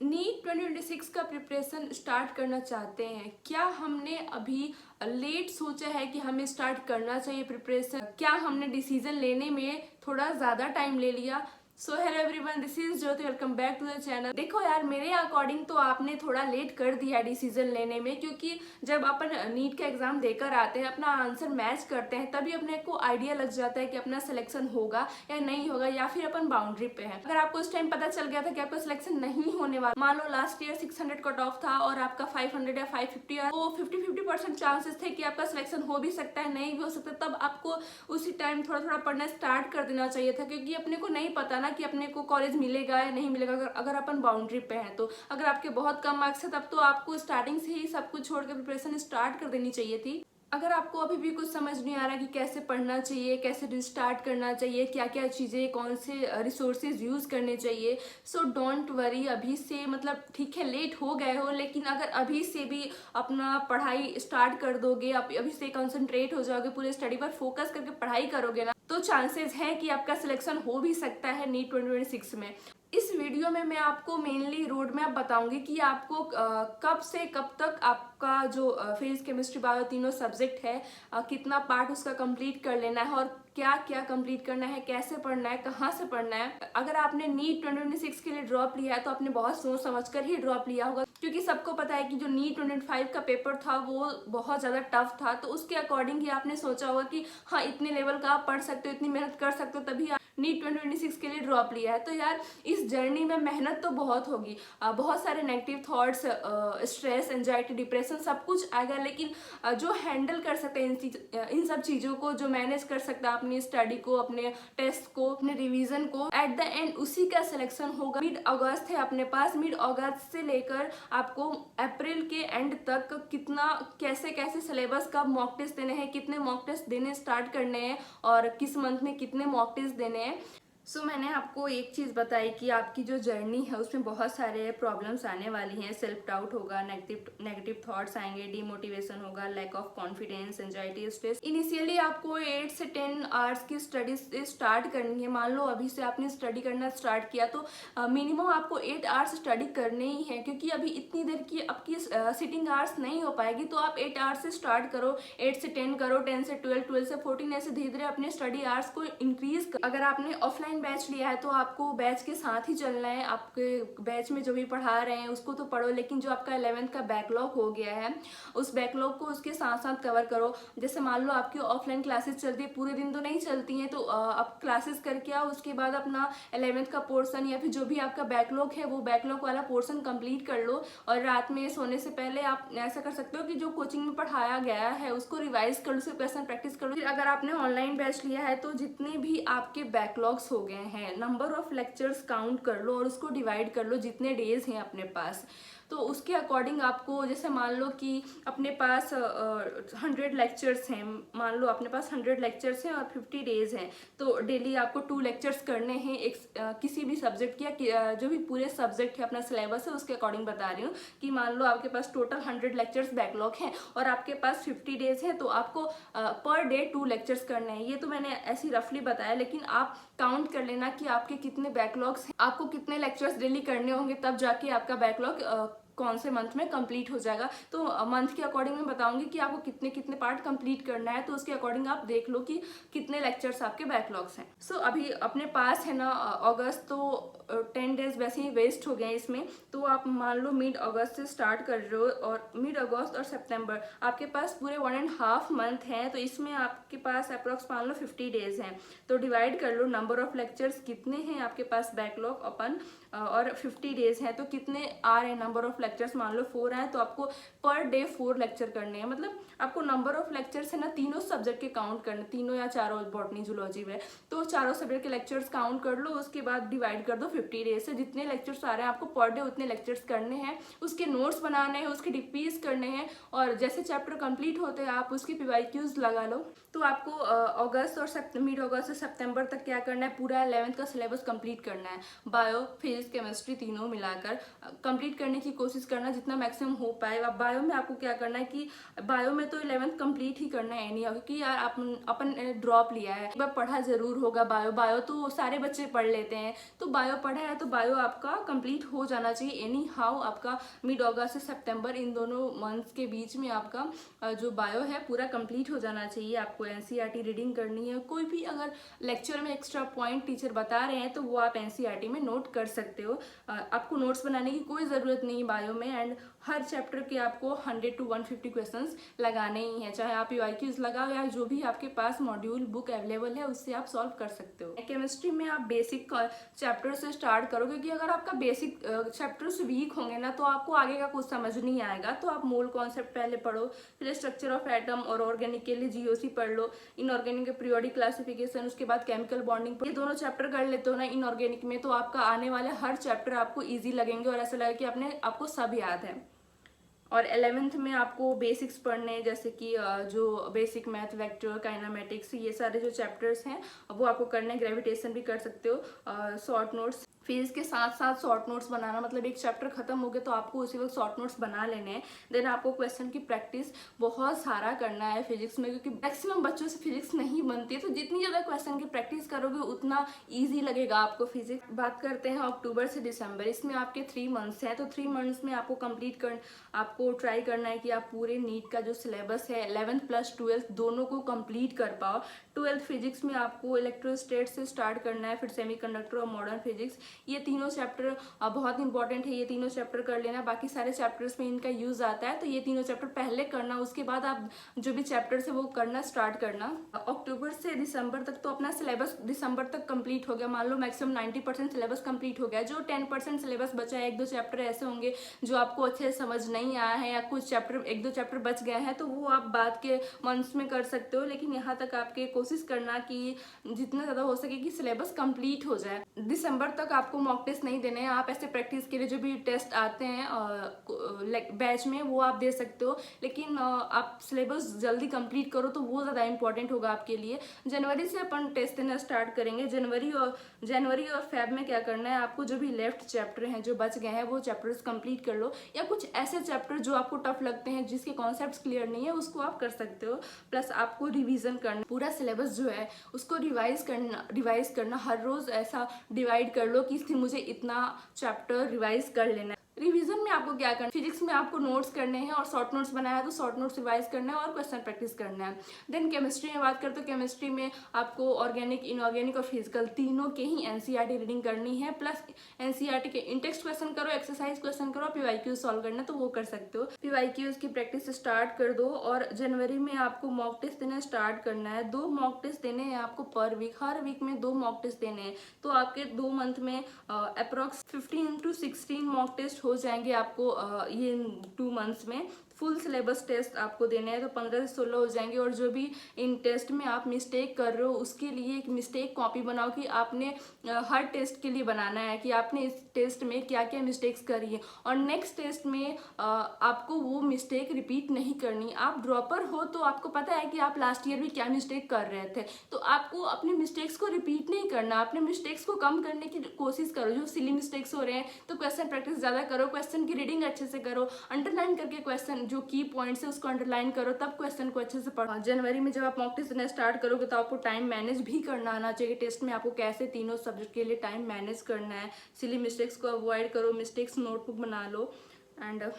NEET 2026 का preparation start करना चाहते हैं। क्या हमने अभी लेट सोचा है कि हमें स्टार्ट करना चाहिए प्रिपरेशन? क्या हमने डिसीजन लेने में थोड़ा ज़्यादा टाइम ले लिया? So hello everyone, this is Jyoti, welcome back to the channel. देखो यार, मेरे अकॉर्डिंग तो आपने थोड़ा लेट कर दिया है डिसीजन लेने में, क्योंकि जब अपन नीट का एग्जाम देकर आते हैं, अपना आंसर मैच करते हैं, तभी अपने को आइडिया लग जाता है कि अपना सिलेक्शन होगा या नहीं होगा, या फिर अपन बाउंड्री पे है। अगर आपको उस टाइम पता चल गया था कि आपका सिलेक्शन नहीं होने वाला, मान लो लास्ट ईयर 600 कट ऑफ था और आपका 500 या 550, तो 50-50% चांसेस थे कि आपका सिलेक्शन हो भी सकता है, नहीं भी हो सकता। तब आपको उसी टाइम थोड़ा थोड़ा पढ़ना स्टार्ट कर देना चाहिए था, क्योंकि अपने को नहीं पता ना कि अपने को कॉलेज मिलेगा या नहीं मिलेगा। अगर अपन बाउंड्री पे हैं, तो अगर आपके बहुत कम मार्क्स है, तब तो आपको स्टार्टिंग से ही सब कुछ छोड़ के प्रिपरेशन स्टार्ट कर देनी चाहिए थी। अगर आपको अभी भी कुछ समझ नहीं आ रहा कि कैसे पढ़ना चाहिए, कैसे रिस्टार्ट करना चाहिए, क्या क्या चीज़ें, कौन से रिसोर्सेज यूज़ करने चाहिए, सो डोंट वरी। अभी से मतलब ठीक है, लेट हो गए हो, लेकिन अगर अभी से भी अपना पढ़ाई स्टार्ट कर दोगे, अभी से कंसंट्रेट हो जाओगे, पूरे स्टडी पर फोकस करके पढ़ाई करोगे ना, तो चांसेस है कि आपका सिलेक्शन हो भी सकता है नीट 2026 में। इस वीडियो में मैं आपको मेनली रोड मैप बताऊंगी कि आपको कब से कब तक आपका जो फिजिक्स, केमिस्ट्री, बायो तीनों सब्जेक्ट है, कितना पार्ट उसका कंप्लीट कर लेना है और क्या क्या कंप्लीट करना है, कैसे पढ़ना है, कहाँ से पढ़ना है। अगर आपने नीट 2026 के लिए ड्रॉप लिया है तो आपने बहुत सोच समझ कर ही ड्रॉप लिया होगा, क्योंकि सबको पता है कि जो नीट 2025 का पेपर था वो बहुत ज़्यादा टफ था। तो उसके अकॉर्डिंग ही आपने सोचा होगा कि हाँ, इतने लेवल का आप पढ़ सकते हो, इतनी मेहनत कर सकते हो, तभी नीट 2026 के लिए ड्रॉप लिया है। तो यार, इस जर्नी में मेहनत तो बहुत होगी, बहुत सारे negative thoughts, stress, anxiety, depression सब कुछ आएगा, लेकिन जो हैंडल कर सकते हैं इन सब चीज़ों को, जो मैनेज कर सकता है अपनी स्टडी को, अपने टेस्ट को, अपने रिवीजन को, एट द एंड उसी का सिलेक्शन होगा। मिड अगस्त है अपने पास, मिड अगस्त से लेकर आपको अप्रैल के एंड तक कितना, कैसे कैसे सिलेबस, कब मॉक टेस्ट देने हैं, कितने मॉक टेस्ट देने स्टार्ट करने हैं और किस मंथ में कितने मॉक टेस्ट देने हैं। सो मैंने आपको एक चीज़ बताई कि आपकी जो जर्नी है उसमें बहुत सारे प्रॉब्लम्स आने वाली हैं। सेल्फ डाउट होगा, नेगेटिव थॉट्स आएंगे, डिमोटिवेशन होगा, lack of confidence, anxiety, stress. Initially आपको 8 से 10 आवर्स की स्टडी स्टार्ट करनी है। मान लो अभी से आपने स्टडी करना स्टार्ट किया, तो मिनिमम आपको 8 आवर्स स्टडी करने ही है, क्योंकि अभी इतनी देर की आपकी सिटिंग आवर्स नहीं हो पाएगी। तो आप 8 आवर्स से स्टार्ट करो, 8 से 10 करो, 10 से 12, 12 से 14, ऐसे धीरे धीरे अपने स्टडी आवर्स को इंक्रीज कर। अगर आपने ऑफलाइन बैच लिया है तो आपको बैच के साथ ही चलना है। आपके बैच में जो भी पढ़ा रहे हैं उसको तो पढ़ो, लेकिन जो आपका 11th का बैकलॉग हो गया है, उस बैकलॉग को उसके साथ साथ कवर करो। जैसे मान लो आपकी ऑफलाइन क्लासेस चलती है, पूरे दिन तो नहीं चलती हैं, तो आप क्लासेस करके आओ, उसके बाद अपना 11th का पोर्सन या फिर जो भी आपका बैकलॉग है वो बैकलॉग वाला पोर्सन कंप्लीट कर लो। और रात में सोने से पहले आप ऐसा कर सकते हो कि जो कोचिंग में पढ़ाया गया है उसको रिवाइज कर लो, उसके क्वेश्चन प्रैक्टिस कर लो। फिर अगर आपने ऑनलाइन बैच लिया है तो जितने भी आपके बैकलॉग्स हो गए हैं, नंबर ऑफ लेक्चर्स काउंट कर लो और उसको डिवाइड कर लो जितने डेज हैं अपने पास। तो उसके अकॉर्डिंग आपको, जैसे मान लो कि अपने पास 100 लेक्चर्स हैं, मान लो अपने पास 100 लेक्चर्स हैं और 50 डेज हैं, तो डेली आपको 2 लेक्चर्स करने हैं एक किसी भी सब्जेक्ट या जो भी पूरे सब्जेक्ट है अपना सिलेबस है उसके अकॉर्डिंग बता रही हूँ कि मान लो आपके पास टोटल 100 लेक्चर्स बैकलॉग हैं और आपके पास 50 डेज है, तो आपको पर डे 2 लेक्चर्स करने हैं। ये तो मैंने ऐसी रफली बताया, लेकिन आप काउंट कर लेना कि आपके कितने बैकलॉग्स हैं, आपको कितने लेक्चर्स डेली करने होंगे, तब जाके आपका बैकलॉग कौन से मंथ में कंप्लीट हो जाएगा। तो मंथ के अकॉर्डिंग मैं बताऊंगी कि आपको कितने कितने पार्ट कंप्लीट करना है, तो उसके अकॉर्डिंग आप देख लो कि कितने लेक्चर्स आपके बैकलॉग्स हैं। सो अभी अपने पास है ना अगस्त, तो 10 डेज वैसे ही वेस्ट हो गए इसमें। तो आप मान लो मिड अगस्त से स्टार्ट कर रहे हो और मिड अगस्त और सितंबर आपके पास पूरे 1.5 मंथ हैं, तो इसमें आपके पास अप्रोक्स मान लो 50 डेज हैं। तो डिवाइड कर लो नंबर ऑफ लेक्चर्स कितने हैं आपके पास बैकलॉग अपन, और 50 डेज हैं तो कितने आ रहे हैं नंबर ऑफ लेक्चर्स, मान लो 4 आए, तो आपको पर डे 4 लेक्चर करने हैं। मतलब आपको नंबर ऑफ लेक्चर्स है ना तीनों सब्जेक्ट के काउंट करने, तीनों या चारों, बॉटनी, जूलॉजी में, तो चारों सब्जेक्ट के लेक्चर्स काउंट कर लो। उसके बाद डिवाइड कर दो 50 डेज से, जितने लेक्चर्स आ रहे हैं आपको पर डे उतने लेक्चर्स करने हैं, उसके नोट्स बनाने हैं, उसके डिपीज करने हैं, और जैसे चैप्टर कंप्लीट होते हैं आप उसकी PYQs लगा लो। तो आपको अगस्त और मिड अगस्त से सितंबर तक क्या करना है, पूरा 11th का सिलेबस कंप्लीट करना है। बायो, फिजिक्स, केमिस्ट्री तीनों मिलाकर कंप्लीट करने की कोशिश करना जितना मैक्सिमम हो पाए। अब बायो में आपको क्या करना है कि बायो में तो 11th कंप्लीट ही करना है नहीं, क्योंकि यार अपन ड्रॉप लिया है, एक बार पढ़ा जरूर होगा। बायो तो सारे बच्चे पढ़ लेते हैं, तो बायो पढ़ा है तो बायो आपका कंप्लीट हो जाना चाहिए एनी हाउ। आपका मिड अगस्त से सितंबर इन दोनों मंथ्स के बीच में आपका जो बायो है पूरा कंप्लीट हो जाना चाहिए। आपको एनसीईआरटी रीडिंग करनी है। कोई भी अगर लेक्चर में एक्स्ट्रा पॉइंट टीचर बता रहे हैं तो वो आप एनसीईआरटी में नोट कर सकते हो। आपको नोट्स बनाने की कोई ज़रूरत नहीं बायो में। एंड हर चैप्टर के आपको 100 to 150 क्वेश्चंस लगाने ही हैं, चाहे आप यूआईक्यूज लगाओ या जो भी आपके पास मॉड्यूल बुक अवेलेबल है उससे आप सॉल्व कर सकते हो। केमिस्ट्री में आप बेसिक चैप्टर से स्टार्ट करो, क्योंकि अगर आपका बेसिक चैप्टर्स वीक होंगे ना तो आपको आगे का कुछ समझ नहीं आएगा। तो आप मोल कॉन्सेप्ट पहले पढ़ो, फिर स्ट्रक्चर ऑफ एटम और ऑर्गेनिक के लिए जीओसी पढ़ लो, इनऑर्गेनिक के पीरियोडिक क्लासिफिकेशन, उसके बाद केमिकल बॉन्डिंग। ये दोनों चैप्टर कर लेते हो ना इनऑर्गेनिक में, तो आपका आने वाले हर चैप्टर आपको ईजी लगेंगे और ऐसा लगेगा कि आपको सब याद है। और 11th में आपको बेसिक्स पढ़ने, जैसे कि जो बेसिक मैथ, वेक्टर, काइनामेटिक्स, ये सारे जो चैप्टर्स हैं वो आपको करने। ग्रेविटेशन भी कर सकते हो। शॉर्ट नोट्स फिजिक्स के साथ साथ शॉर्ट नोट्स बनाना, मतलब एक चैप्टर खत्म हो गया तो आपको उसी वक्त शॉर्ट नोट्स बना लेने हैं। देन आपको क्वेश्चन की प्रैक्टिस बहुत सारा करना है फिजिक्स में, क्योंकि मैक्सिमम बच्चों से फिजिक्स नहीं बनती है। तो जितनी ज़्यादा क्वेश्चन की प्रैक्टिस करोगे उतना ईजी लगेगा आपको फिजिक्स। बात करते हैं अक्टूबर से दिसंबर, इसमें आपके 3 मंथ्स हैं। तो 3 मंथ्स में आपको ट्राई करना है कि आप पूरे नीट का जो सिलेबस है 11th प्लस 12th दोनों को कंप्लीट कर पाओ। 12th फिजिक्स में आपको इलेक्ट्रोस्टैट से स्टार्ट करना है, फिर सेमीकंडक्टर और मॉडर्न फिजिक्स। ये तीनों चैप्टर बहुत इंपॉर्टेंट है, ये तीनों चैप्टर कर लेना। बाकी सारे चैप्टर्स में इनका यूज आता है, तो ये तीनों चैप्टर पहले करना, उसके बाद आप जो भी चैप्टर्स है वो करना स्टार्ट करना। अक्टूबर से दिसंबर तक तो अपना सिलेबस दिसंबर तक कंप्लीट हो गया। मान लो मैक्सिमम 90% सिलेबस कंप्लीट हो गया। जो 10% सिलेबस बचा है, 1-2 चैप्टर ऐसे होंगे जो आपको अच्छे से समझ नहीं आया है या कुछ चैप्टर 1-2 चैप्टर बच गए हैं, तो वो आप बाद के मंथ्स में कर सकते हो। लेकिन यहाँ तक आपके कोशिश करना कि जितना ज़्यादा हो सके कि सिलेबस कंप्लीट हो जाए। दिसंबर तक आपको मॉक टेस्ट नहीं देने हैं। आप ऐसे प्रैक्टिस के लिए जो भी टेस्ट आते हैं बैच में वो आप दे सकते हो, लेकिन आप सिलेबस जल्दी कंप्लीट करो तो वो ज़्यादा इंपॉर्टेंट होगा आपके लिए। जनवरी से अपन टेस्ट देना स्टार्ट करेंगे। जनवरी और फेब में क्या करना है, आपको जो भी लेफ्ट चैप्टर हैं जो बच गए हैं वो चैप्टर्स कंप्लीट कर लो, या कुछ ऐसे चैप्टर जो आपको टफ लगते हैं जिसके कॉन्सेप्ट्स क्लियर नहीं है उसको आप कर सकते हो। प्लस आपको रिवीजन करना, पूरा सिलेबस जो है उसको रिवाइज करना। हर रोज ऐसा डिवाइड कर लो कि मुझे इतना चैप्टर रिवाइज कर लेना है। रिवीजन में आपको क्या करना, फिजिक्स में आपको नोट्स करने हैं और शॉर्ट नोट्स बनाया है तो शॉर्ट नोट्स रिवाइज करना है और क्वेश्चन प्रैक्टिस करना है। देन केमिस्ट्री में बात करते हो, केमिस्ट्री में आपको ऑर्गेनिक, इनऑर्गेनिक और फिजिकल तीनों के ही एनसीईआरटी रीडिंग करनी है। प्लस एनसीईआरटी के इंटेक्स्ट क्वेश्चन करो, एक्सरसाइज क्वेश्चन करो, पीवाईक्यूज सॉल्व करना तो वो कर सकते हो। पीवाईक्यूज की प्रैक्टिस स्टार्ट कर दो। और जनवरी में आपको मॉक टेस्ट देना स्टार्ट करना है। 2 मॉक टेस्ट देने हैं आपको पर वीक, हर वीक में 2 मॉक टेस्ट देने हैं। तो आपके 2 मंथ में अप्रॉक्स 15 to 16 मॉक टेस्ट हो जाएंगे आपको ये 2 मंथ्स में। फुल सिलेबस टेस्ट आपको देने हैं तो 15 से 16 हो जाएंगे। और जो भी इन टेस्ट में आप मिस्टेक कर रहे हो उसके लिए एक मिस्टेक कॉपी बनाओ कि आपने हर टेस्ट के लिए बनाना है कि आपने इस टेस्ट में क्या क्या मिस्टेक्स करी है, और नेक्स्ट टेस्ट में आपको वो मिस्टेक रिपीट नहीं करनी। आप ड्रॉपर हो तो आपको पता है कि आप लास्ट ईयर भी क्या मिस्टेक कर रहे थे, तो आपको अपने मिस्टेक्स को रिपीट नहीं करना, अपने मिस्टेक्स को कम करने की कोशिश करो। जो सिली मिस्टेक्स हो रहे हैं तो क्वेश्चन प्रैक्टिस ज़्यादा करो, क्वेश्चन की रीडिंग अच्छे से करो, अंडरलाइन करके क्वेश्चन जो की पॉइंट्स है उसको अंडरलाइन करो, तब क्वेश्चन को अच्छे से पढ़ो। जनवरी में जब आप मॉक टेस्ट देना स्टार्ट करोगे तो आपको टाइम मैनेज भी करना आना चाहिए। टेस्ट में आपको कैसे तीनों सब्जेक्ट के लिए टाइम मैनेज करना है। सिली मिस्टेक्स को अवॉइड करो, मिस्टेक्स नोटबुक बना लो। एंड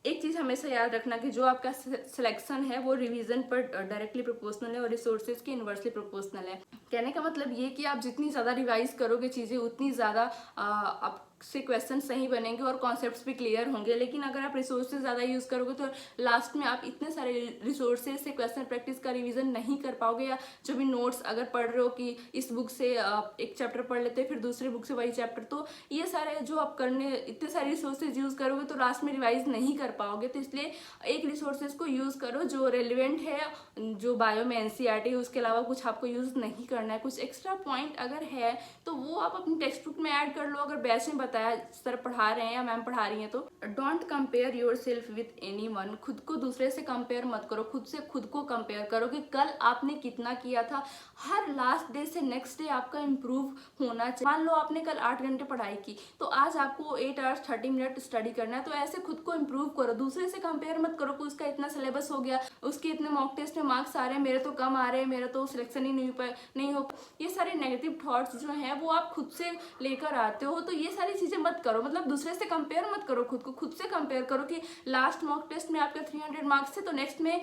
एक चीज़ हमेशा याद रखना कि जो आपका सिलेक्शन है वो रिवीजन पर डायरेक्टली प्रोपोर्शनल है और रिसोर्सेज के इन्वर्सली प्रोपोर्शनल है। कहने का मतलब ये कि आप जितनी ज़्यादा रिवाइज करोगे चीज़ें उतनी ज़्यादा आपसे क्वेश्चन सही बनेंगे और कॉन्सेप्ट्स भी क्लियर होंगे। लेकिन अगर आप रिसोर्सेज ज़्यादा यूज़ करोगे तो लास्ट में आप इतने सारे रिसोर्सेज से क्वेश्चन प्रैक्टिस का रिवीजन नहीं कर पाओगे। या जो भी नोट्स अगर पढ़ रहे हो कि इस बुक से एक चैप्टर पढ़ लेते हैं फिर दूसरे बुक से वही चैप्टर, तो ये सारे जो आप करने इतने सारे रिसोर्सेज यूज़ करोगे तो लास्ट में रिवाइज नहीं कर पाओगे। तो इसलिए एक रिसोर्सेज को यूज़ करो जो रेलिवेंट है, जो बायो में एनसीईआरटी है उसके अलावा कुछ आपको यूज़ नहीं करना है। कुछ एक्स्ट्रा पॉइंट अगर है तो वो आप अपनी टेक्स्ट बुक में ऐड कर लो। अगर बैच में बताया सर पढ़ा रहे हैं या मैम पढ़ा रही हैं तो don't compare your self with any one. खुद को दूसरे से कंपेयर मत करो, खुद से खुद को कंपेयर करो कि कल आपने कितना किया था। हर लास्ट डे से नेक्स्ट डे आपका इम्प्रूव होना चाहिए। मान लो आपने कल 8 घंटे पढ़ाई की तो आज आपको 8 आवर्स 30 मिनट स्टडी करना है, तो ऐसे खुद को इम्प्रूव करो। दूसरे से कंपेयर मत करो कि उसका इतना सिलेबस हो गया, उसके इतने मॉक टेस्ट में मार्क्स आ रहे हैं, मेरे तो कम आ रहे हैं, मेरा तो सिलेक्शन ही नहीं हो। ये सारे नेगेटिव थॉट्स जो हैं वो आप खुद से लेकर आते हो, तो ये सारी चीजें मत करो। मतलब दूसरे से कंपेयर मत करो, खुद को खुद से कंपेयर करो कि लास्ट मॉक टेस्ट में आपके 300 मार्क्स थे तो नेक्स्ट में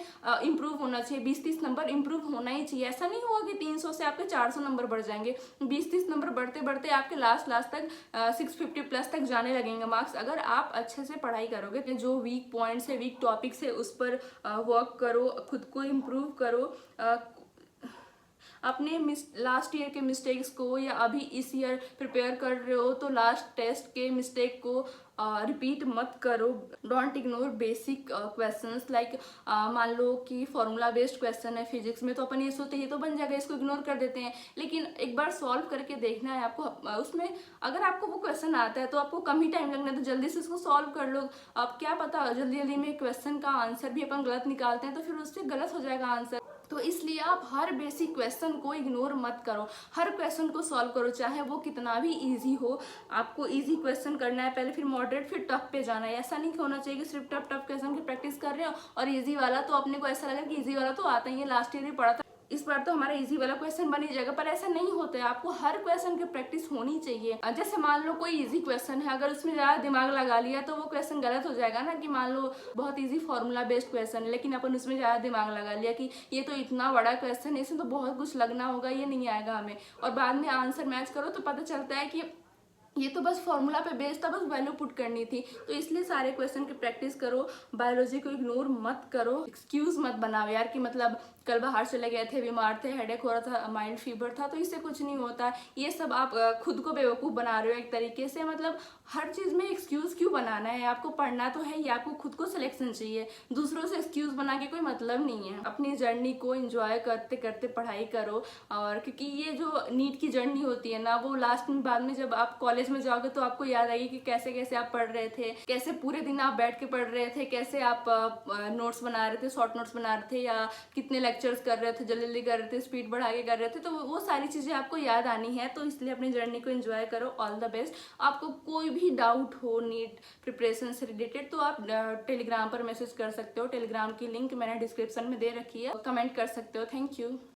इंप्रूव होना चाहिए, 20-30 नंबर इंप्रूव होना ही चाहिए। ऐसा नहीं होगा कि 300 से आपके 400 नंबर बढ़ जाएंगे, 20-30 नंबर बढ़ते बढ़ते आपके लास्ट तक 650 प्लस तक जाने लगेंगे मार्क्स, अगर आप अच्छे से पढ़ाई करोगे। जो वीक पॉइंट्स है, वीक टॉपिक्स है, उस पर वर्क करो, खुद को इम्प्रूव करो। अपने लास्ट ईयर के मिस्टेक्स को या अभी इस ईयर प्रिपेयर कर रहे हो तो लास्ट टेस्ट के मिस्टेक को रिपीट मत करो। Don't ignore basic questions like मान लो कि फॉर्मूला बेस्ड क्वेश्चन है फिजिक्स में, तो अपन ये सोचते हैं ये तो बन जाएगा, इसको इग्नोर कर देते हैं, लेकिन एक बार सॉल्व करके देखना है आपको। उसमें अगर आपको वो क्वेश्चन आता है तो आपको कम ही टाइम लगना है, तो जल्दी से उसको सॉल्व कर लो। अब क्या पता जल्दी जल्दी में क्वेश्चन का आंसर भी अपन गलत निकालते हैं तो फिर उससे गलत हो जाएगा आंसर। तो इसलिए आप हर बेसिक क्वेश्चन को इग्नोर मत करो, हर क्वेश्चन को सॉल्व करो, चाहे वो कितना भी इजी हो। आपको इजी क्वेश्चन करना है पहले, फिर मॉडरेट, फिर टफ पे जाना है। ऐसा नहीं होना चाहिए कि सिर्फ टफ क्वेश्चन की प्रैक्टिस कर रहे हो और इजी वाला तो अपने को ऐसा लगा कि इजी वाला तो आता ही है, लास्ट ईयर भी पढ़ा था, इस बार तो हमारा इजी वाला क्वेश्चन बन ही जाएगा। पर ऐसा नहीं होता है, आपको हर क्वेश्चन की प्रैक्टिस होनी चाहिए। जैसे मान लो कोई इजी क्वेश्चन है, अगर उसमें ज़्यादा दिमाग लगा लिया तो वो क्वेश्चन गलत हो जाएगा ना। कि मान लो बहुत इजी फॉर्मूला बेस्ड क्वेश्चन है लेकिन अपन उसमें ज़्यादा दिमाग लगा लिया कि ये तो इतना बड़ा क्वेश्चन है, इसमें तो बहुत कुछ लगना होगा, ये नहीं आएगा हमें, और बाद में आंसर मैच करो तो पता चलता है कि ये तो बस फॉर्मूला पे बेस्ड था, बस वैल्यू पुट करनी थी। तो इसलिए सारे क्वेश्चन की प्रैक्टिस करो, बायोलॉजी को इग्नोर मत करो। एक्सक्यूज मत बनाओ यार कि मतलब कल बाहर चले गए थे, बीमार थे, हेडेक हो रहा था, माइल्ड फीवर था, तो इससे कुछ नहीं होता। ये सब आप खुद को बेवकूफ़ बना रहे हो एक तरीके से। मतलब हर चीज़ में एक्सक्यूज़ क्यों बनाना है? आपको पढ़ना तो है ही, आपको खुद को सिलेक्शन चाहिए, दूसरों से एक्सक्यूज़ बना के कोई मतलब नहीं है। अपनी जर्नी को एंजॉय करते करते पढ़ाई करो। और क्योंकि ये जो नीट की जर्नी होती है ना, वो लास्ट में बाद में जब आप कॉलेज में जाओगे तो आपको याद आएगी कि कैसे कैसे आप पढ़ रहे थे, कैसे पूरे दिन आप बैठ के पढ़ रहे थे, कैसे आप नोट्स बना रहे थे, शॉर्ट नोट्स बना रहे थे, या कितने लेक्चर्स कर रहे थे, जल्दी जल्दी कर रहे थे, स्पीड बढ़ा के कर रहे थे। तो वो सारी चीज़ें आपको याद आनी है। तो इसलिए अपनी जर्नी को एंजॉय करो। All the best. आपको कोई भी डाउट हो नीट प्रिपरेशन से रिलेटेड तो आप टेलीग्राम पर मैसेज कर सकते हो। टेलीग्राम की लिंक मैंने डिस्क्रिप्शन में दे रखी है, कमेंट कर सकते हो। Thank you.